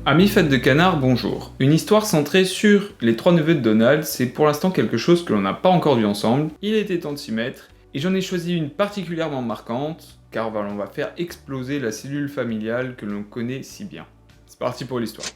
Amis fans de canard, bonjour. Une histoire centrée sur les trois neveux de Donald, c'est pour l'instant quelque chose que l'on n'a pas encore vu ensemble. Il était temps de s'y mettre, et j'en ai choisi une particulièrement marquante, car on va faire exploser la cellule familiale que l'on connaît si bien. C'est parti pour l'histoire.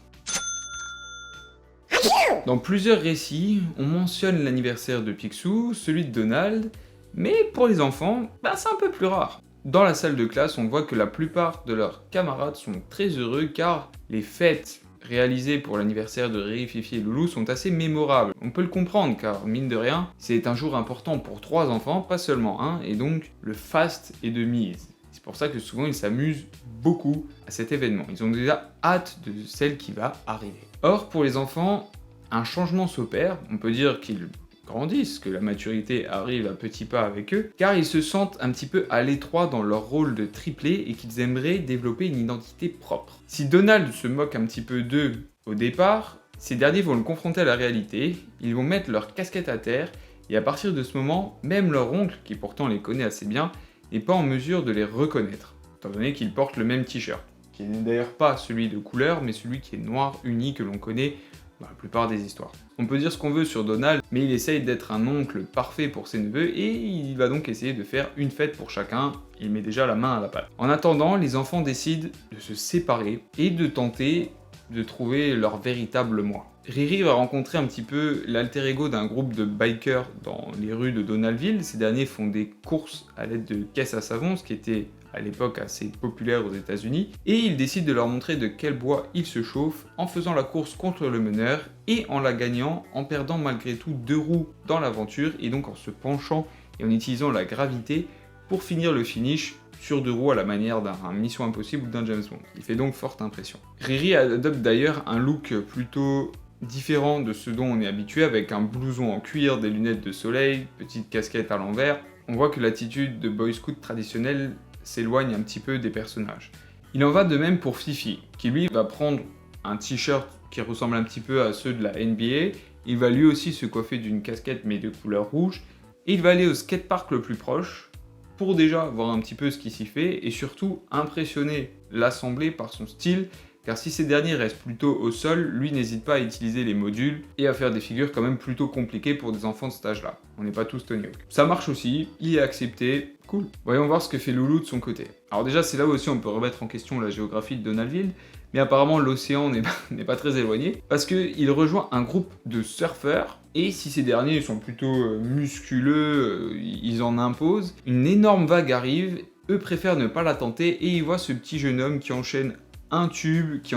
Dans plusieurs récits, on mentionne l'anniversaire de Picsou, celui de Donald, mais pour les enfants, c'est un peu plus rare. Dans la salle de classe, on voit que la plupart de leurs camarades sont très heureux car les fêtes réalisées pour l'anniversaire de Riri, Fifi et Loulou sont assez mémorables. On peut le comprendre car, mine de rien, c'est un jour important pour 3 enfants, pas seulement un, et donc le faste est de mise. C'est pour ça que souvent ils s'amusent beaucoup à cet événement. Ils ont déjà hâte de celle qui va arriver. Or, pour les enfants, un changement s'opère, on peut dire qu'ils grandissent, que la maturité arrive à petits pas avec eux, car ils se sentent un petit peu à l'étroit dans leur rôle de triplé et qu'ils aimeraient développer une identité propre. Si Donald se moque un petit peu d'eux au départ, ces derniers vont le confronter à la réalité, ils vont mettre leur casquette à terre, et à partir de ce moment, même leur oncle, qui pourtant les connaît assez bien, n'est pas en mesure de les reconnaître, étant donné qu'ils portent le même t-shirt, qui n'est d'ailleurs pas celui de couleur, mais celui qui est noir uni que l'on connaît dans la plupart des histoires. On peut dire ce qu'on veut sur Donald, mais il essaye d'être un oncle parfait pour ses neveux et il va donc essayer de faire une fête pour chacun, il met déjà la main à la pâte. En attendant, les enfants décident de se séparer et de tenter de trouver leur véritable moi. Riri va rencontrer un petit peu l'alter ego d'un groupe de bikers dans les rues de Donaldville. Ces derniers font des courses à l'aide de caisses à savon, ce qui était à l'époque assez populaire aux États-Unis, et il décide de leur montrer de quel bois il se chauffe en faisant la course contre le meneur et en la gagnant en perdant malgré tout 2 roues dans l'aventure et donc en se penchant et en utilisant la gravité pour finir le finish sur 2 roues à la manière d'un Mission Impossible ou d'un James Bond. Il fait donc forte impression. Riri adopte d'ailleurs un look plutôt différent de ce dont on est habitué, avec un blouson en cuir, des lunettes de soleil, petite casquette à l'envers. On voit que l'attitude de boy scout traditionnelle s'éloigne un petit peu des personnages. Il en va de même pour Fifi, qui lui va prendre un t-shirt qui ressemble un petit peu à ceux de la NBA, il va lui aussi se coiffer d'une casquette mais de couleur rouge, et il va aller au skatepark le plus proche, pour déjà voir un petit peu ce qui s'y fait, et surtout impressionner l'assemblée par son style, car si ces derniers restent plutôt au sol, lui n'hésite pas à utiliser les modules et à faire des figures quand même plutôt compliquées pour des enfants de cet âge-là. On n'est pas tous Tony Hawk. Ça marche aussi, il est accepté, cool. Voyons voir ce que fait Loulou de son côté. Alors déjà, c'est là où aussi on peut remettre en question la géographie de Donaldville, mais apparemment l'océan n'est pas très éloigné, parce qu'il rejoint un groupe de surfeurs, et si ces derniers sont plutôt musculeux, ils en imposent, une énorme vague arrive, eux préfèrent ne pas la tenter, et ils voient ce petit jeune homme qui enchaîne un tube qui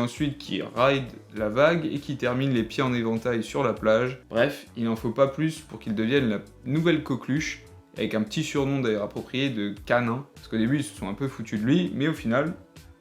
ride la vague et qui termine les pieds en éventail sur la plage. Bref, il n'en faut pas plus pour qu'il devienne la nouvelle coqueluche, avec un petit surnom d'ailleurs approprié de canin, parce qu'au début ils se sont un peu foutus de lui, mais au final,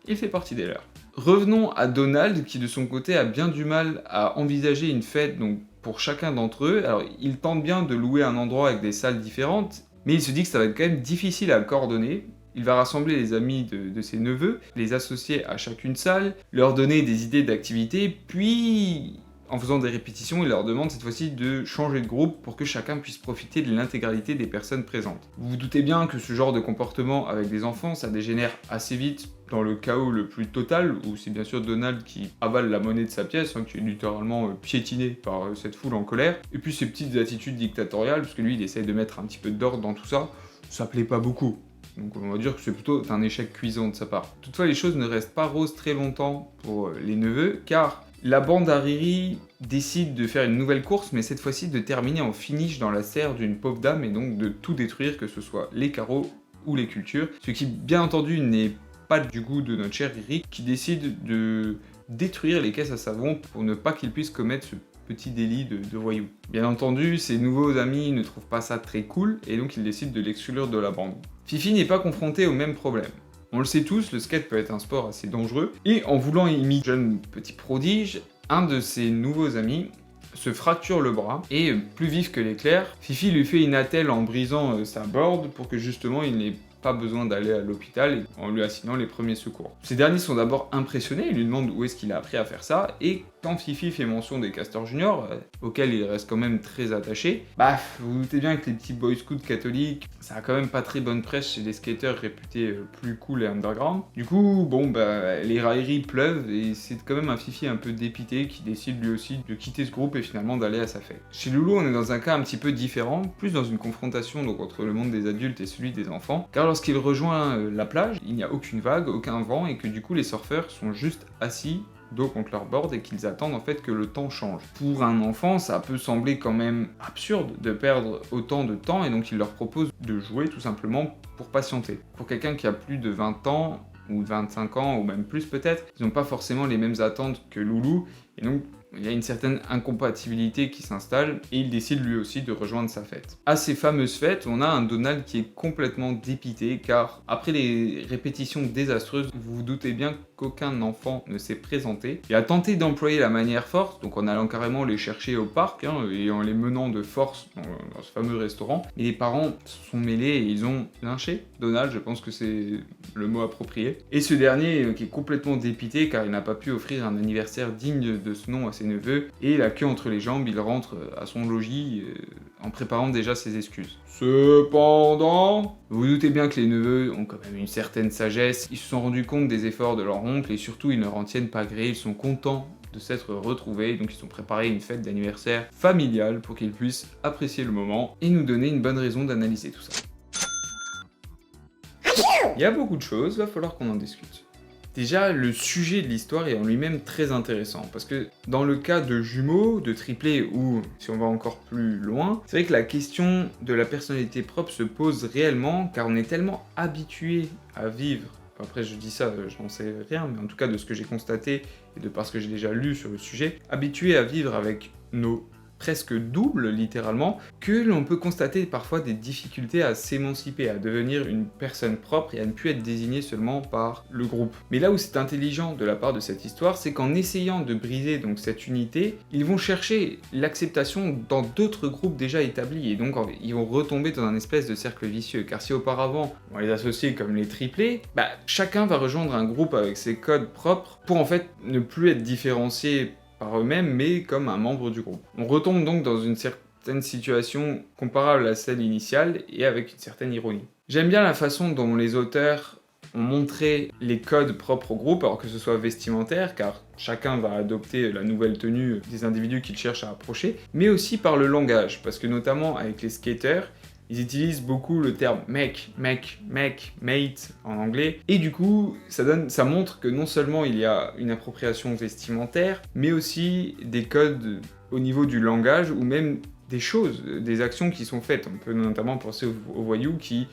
il fait partie des leurs. Revenons à Donald, qui de son côté a bien du mal à envisager une fête donc pour chacun d'entre eux. Alors il tente bien de louer un endroit avec des salles différentes, mais il se dit que ça va être quand même difficile à coordonner. Il va rassembler les amis de ses neveux, les associer à chacune salle, leur donner des idées d'activités, puis en faisant des répétitions, il leur demande cette fois-ci de changer de groupe pour que chacun puisse profiter de l'intégralité des personnes présentes. Vous vous doutez bien que ce genre de comportement avec des enfants, ça dégénère assez vite dans le chaos le plus total, où c'est bien sûr Donald qui avale la monnaie de sa pièce, qui est littéralement piétiné par cette foule en colère, et puis ses petites attitudes dictatoriales, parce que lui il essaye de mettre un petit peu d'ordre dans tout ça, ça plaît pas beaucoup. Donc on va dire que c'est plutôt un échec cuisant de sa part. Toutefois, les choses ne restent pas roses très longtemps pour les neveux, car la bande à Riri décide de faire une nouvelle course, mais cette fois-ci de terminer en finish dans la serre d'une pauvre dame, et donc de tout détruire, que ce soit les carreaux ou les cultures. Ce qui, bien entendu, n'est pas du goût de notre cher Riri, qui décide de détruire les caisses à savon pour ne pas qu'il puisse commettre ce petit délit de voyou. Bien entendu, ses nouveaux amis ne trouvent pas ça très cool, et donc ils décident de l'exclure de la bande. Fifi n'est pas confronté au même problème. On le sait tous, le skate peut être un sport assez dangereux, et en voulant imiter un jeune petit prodige, un de ses nouveaux amis se fracture le bras, et plus vif que l'éclair, Fifi lui fait une attelle en brisant sa board pour que justement il n'ait pas besoin d'aller à l'hôpital en lui assignant les premiers secours. Ces derniers sont d'abord impressionnés, ils lui demandent où est-ce qu'il a appris à faire ça, et quand Fifi fait mention des Castors Juniors, auxquels il reste quand même très attaché, vous vous doutez bien que les petits boy scouts catholiques, ça a quand même pas très bonne presse chez les skateurs réputés plus cool et underground. Du coup, les railleries pleuvent, et c'est quand même un Fifi un peu dépité qui décide lui aussi de quitter ce groupe et finalement d'aller à sa fête. Chez Loulou, on est dans un cas un petit peu différent, plus dans une confrontation donc entre le monde des adultes et celui des enfants, car lorsqu'il rejoint la plage, il n'y a aucune vague, aucun vent, et que du coup les surfeurs sont juste assis dos contre leur board et qu'ils attendent en fait que le temps change. Pour un enfant, ça peut sembler quand même absurde de perdre autant de temps, et donc il leur propose de jouer tout simplement pour patienter. Pour quelqu'un qui a plus de 20 ans, ou 25 ans, ou même plus peut-être, ils n'ont pas forcément les mêmes attentes que Loulou, et donc il y a une certaine incompatibilité qui s'installe, et il décide lui aussi de rejoindre sa fête. À ces fameuses fêtes, on a un Donald qui est complètement dépité, car après les répétitions désastreuses, vous vous doutez bien qu'aucun enfant ne s'est présenté. Il a tenté d'employer la manière forte, donc en allant carrément les chercher au parc, et en les menant de force dans ce fameux restaurant, mais les parents se sont mêlés et ils ont lynché Donald, je pense que c'est le mot approprié. Et ce dernier qui est complètement dépité car il n'a pas pu offrir un anniversaire digne de ce nom à ses neveux, et la queue entre les jambes, il rentre à son logis en préparant déjà ses excuses. Cependant, vous vous doutez bien que les neveux ont quand même une certaine sagesse, ils se sont rendus compte des efforts de leur oncle et surtout ils ne en tiennent pas gré, ils sont contents de s'être retrouvés, donc ils ont préparé une fête d'anniversaire familiale pour qu'ils puissent apprécier le moment et nous donner une bonne raison d'analyser tout ça. Il y a beaucoup de choses, va falloir qu'on en discute. Déjà, le sujet de l'histoire est en lui-même très intéressant, parce que dans le cas de jumeaux, de triplés, ou si on va encore plus loin, c'est vrai que la question de la personnalité propre se pose réellement, car on est tellement habitué à vivre, après je dis ça, je n'en sais rien, mais en tout cas de ce que j'ai constaté, et de parce que j'ai déjà lu sur le sujet, habitué à vivre avec nos presque double littéralement, que l'on peut constater parfois des difficultés à s'émanciper, à devenir une personne propre et à ne plus être désigné seulement par le groupe. Mais là où c'est intelligent de la part de cette histoire, c'est qu'en essayant de briser donc cette unité, ils vont chercher l'acceptation dans d'autres groupes déjà établis, et donc ils vont retomber dans un espèce de cercle vicieux, car si auparavant on les associait comme les triplés, chacun va rejoindre un groupe avec ses codes propres pour en fait ne plus être différencié par eux-mêmes, mais comme un membre du groupe. On retombe donc dans une certaine situation comparable à celle initiale, et avec une certaine ironie. J'aime bien la façon dont les auteurs ont montré les codes propres au groupe, alors que ce soit vestimentaire, car chacun va adopter la nouvelle tenue des individus qu'il cherche à approcher, mais aussi par le langage, parce que notamment avec les skaters, ils utilisent beaucoup le terme mec, mate en anglais, et du coup, ça montre que non seulement il y a une appropriation vestimentaire, mais aussi des codes au niveau du langage, ou même des choses, des actions qui sont faites. On peut notamment penser aux voyous qui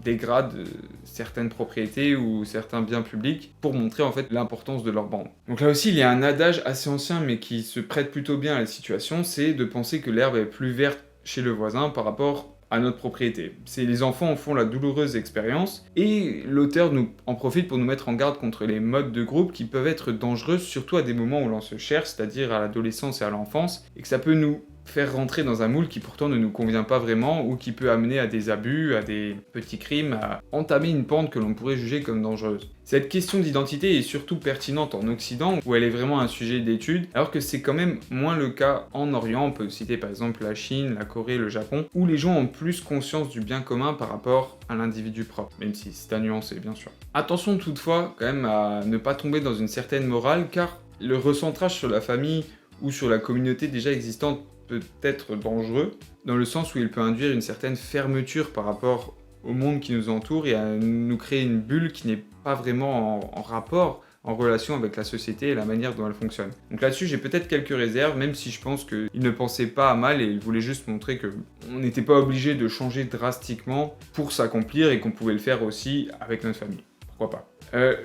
dégradent certaines propriétés ou certains biens publics pour montrer en fait l'importance de leur bande. Donc là aussi, il y a un adage assez ancien, mais qui se prête plutôt bien à la situation, c'est de penser que l'herbe est plus verte chez le voisin par rapport à notre propriété. Les enfants en font la douloureuse expérience, et l'auteur en profite pour nous mettre en garde contre les modes de groupe qui peuvent être dangereux, surtout à des moments où l'on se cherche, c'est-à-dire à l'adolescence et à l'enfance, et que ça peut nous faire rentrer dans un moule qui pourtant ne nous convient pas vraiment, ou qui peut amener à des abus, à des petits crimes, à entamer une pente que l'on pourrait juger comme dangereuse. Cette question d'identité est surtout pertinente en Occident, où elle est vraiment un sujet d'étude, alors que c'est quand même moins le cas en Orient. On peut citer par exemple la Chine, la Corée, le Japon, où les gens ont plus conscience du bien commun par rapport à l'individu propre, même si c'est à nuancer bien sûr. Attention toutefois quand même à ne pas tomber dans une certaine morale, car le recentrage sur la famille ou sur la communauté déjà existante peut être dangereux, dans le sens où il peut induire une certaine fermeture par rapport au monde qui nous entoure et à nous créer une bulle qui n'est pas vraiment en rapport, en relation avec la société et la manière dont elle fonctionne. Donc là-dessus, j'ai peut-être quelques réserves, même si je pense qu'il ne pensait pas à mal et il voulait juste montrer qu'on n'était pas obligé de changer drastiquement pour s'accomplir et qu'on pouvait le faire aussi avec notre famille. Pourquoi pas ?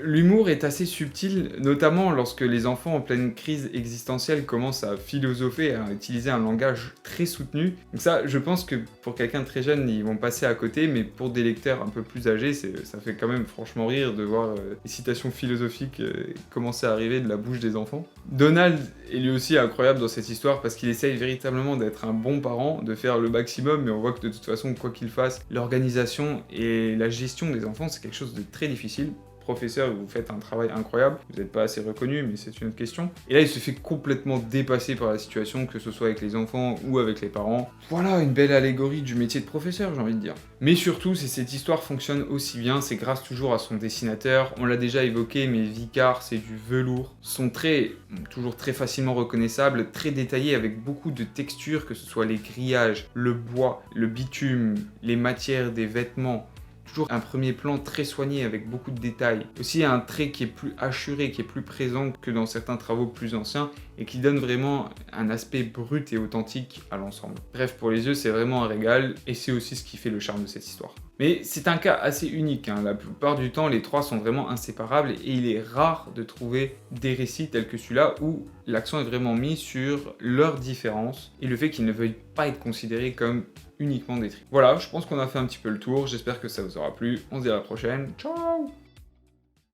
L'humour est assez subtil, notamment lorsque les enfants en pleine crise existentielle commencent à philosopher, à utiliser un langage très soutenu. Donc ça, je pense que pour quelqu'un de très jeune, ils vont passer à côté, mais pour des lecteurs un peu plus âgés, ça fait quand même franchement rire de voir les citations philosophiques commencer à arriver de la bouche des enfants. Donald est lui aussi incroyable dans cette histoire parce qu'il essaye véritablement d'être un bon parent, de faire le maximum, mais on voit que de toute façon, quoi qu'il fasse, l'organisation et la gestion des enfants, c'est quelque chose de très difficile. Professeur, vous faites un travail incroyable, vous n'êtes pas assez reconnu, mais c'est une autre question. Et là, il se fait complètement dépasser par la situation, que ce soit avec les enfants ou avec les parents. Voilà, une belle allégorie du métier de professeur, j'ai envie de dire. Mais surtout, si cette histoire fonctionne aussi bien, c'est grâce toujours à son dessinateur. On l'a déjà évoqué, mais Vicar, c'est du velours. Son trait, toujours très facilement reconnaissable, très détaillé, avec beaucoup de textures, que ce soit les grillages, le bois, le bitume, les matières des vêtements. Toujours un premier plan très soigné avec beaucoup de détails. Aussi un trait qui est plus hachuré, qui est plus présent que dans certains travaux plus anciens et qui donne vraiment un aspect brut et authentique à l'ensemble. Bref, pour les yeux, c'est vraiment un régal et c'est aussi ce qui fait le charme de cette histoire. Mais c'est un cas assez unique, hein. La plupart du temps, les trois sont vraiment inséparables et il est rare de trouver des récits tels que celui-là où l'accent est vraiment mis sur leurs différences et le fait qu'ils ne veuillent pas être considérés comme uniquement des tripes. Voilà, je pense qu'on a fait un petit peu le tour, j'espère que ça vous aura plu, on se dit à la prochaine, ciao!